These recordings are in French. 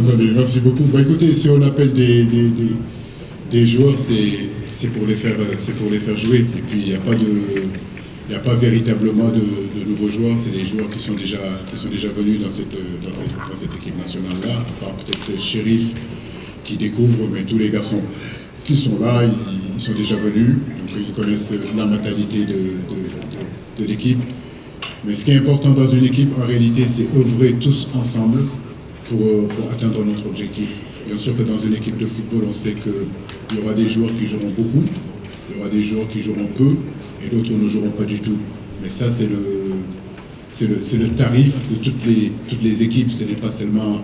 Entendu, merci beaucoup. Bah, écoutez, si on appelle des joueurs, c'est pour les faire jouer. Et puis, il n'y a pas véritablement de nouveaux joueurs. C'est des joueurs qui sont déjà venus dans cette équipe nationale-là, à part peut-être Chérif qui découvre, mais tous les garçons qui sont là, ils sont déjà venus. Donc, ils connaissent la mentalité de l'équipe. Mais ce qui est important dans une équipe, en réalité, c'est œuvrer tous ensemble pour atteindre notre objectif. Bien sûr que dans une équipe de football, on sait qu'il y aura des joueurs qui joueront beaucoup, il y aura des joueurs qui joueront peu, et d'autres ne joueront pas du tout. Mais ça, c'est le tarif de toutes les équipes. Ce n'est pas seulement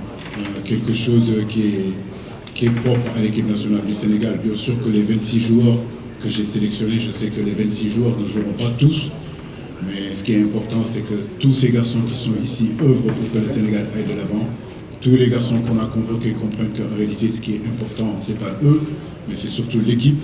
quelque chose qui est propre à l'équipe nationale du Sénégal. Bien sûr que les 26 joueurs que j'ai sélectionnés, je sais que les 26 joueurs ne joueront pas tous. Mais ce qui est important, c'est que tous ces garçons qui sont ici œuvrent pour que le Sénégal aille de l'avant. Tous les garçons qu'on a convoqués comprennent qu'en réalité, ce qui est important, ce n'est pas eux, mais c'est surtout l'équipe.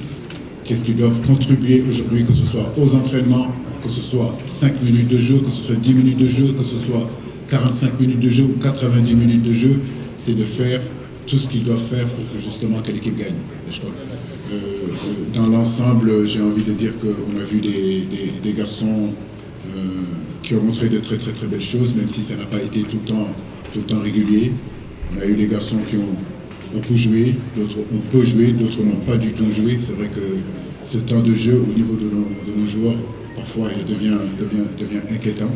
Qu'est-ce qu'ils doivent contribuer aujourd'hui, que ce soit aux entraînements, que ce soit 5 minutes de jeu, que ce soit 10 minutes de jeu, que ce soit 45 minutes de jeu ou 90 minutes de jeu, c'est de faire tout ce qu'ils doivent faire pour que justement que l'équipe gagne. Dans l'ensemble, j'ai envie de dire qu'on a vu des garçons qui ont montré de très belles choses, même si ça n'a pas été tout le temps régulier. On a eu des garçons qui ont beaucoup joué, d'autres ont peu joué, d'autres n'ont pas du tout joué. C'est vrai que ce temps de jeu au niveau de nos joueurs, parfois, il devient inquiétant.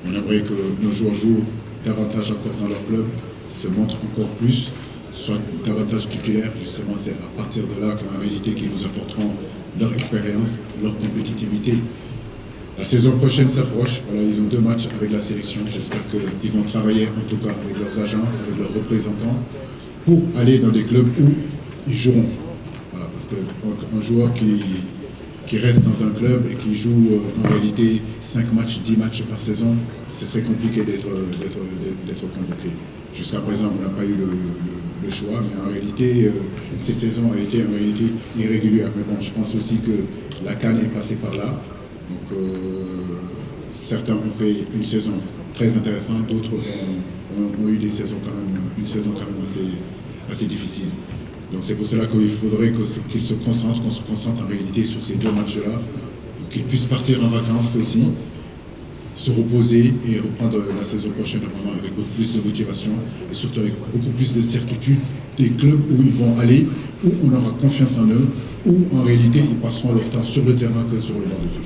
On aimerait que nos joueurs jouent davantage encore dans leur club, se montrent encore plus, soient davantage titulaires. Justement, c'est à partir de là qu'en réalité, qu'ils nous apporteront leur expérience, leur compétitivité. La saison prochaine s'approche, voilà, ils ont 2 matchs avec la sélection. J'espère qu'ils vont travailler en tout cas avec leurs agents, avec leurs représentants, pour aller dans des clubs où ils joueront. Voilà, parce qu'un joueur qui reste dans un club et qui joue en réalité 5 matchs, 10 matchs par saison, c'est très compliqué d'être convoqué. Jusqu'à présent, on n'a pas eu le choix, mais en réalité, cette saison a été en réalité irrégulière. Mais bon, je pense aussi que la CAN est passée par là. Donc, certains ont fait une saison très intéressante, d'autres ont eu une saison quand même assez difficile. Donc c'est pour cela qu'il faudrait qu'on se concentre en réalité sur ces 2 matchs-là, qu'ils puissent partir en vacances aussi, se reposer et reprendre la saison prochaine vraiment avec beaucoup plus de motivation et surtout avec beaucoup plus de certitude des clubs où ils vont aller, où on aura confiance en eux, où en réalité ils passeront leur temps sur le terrain que sur le banc de touche.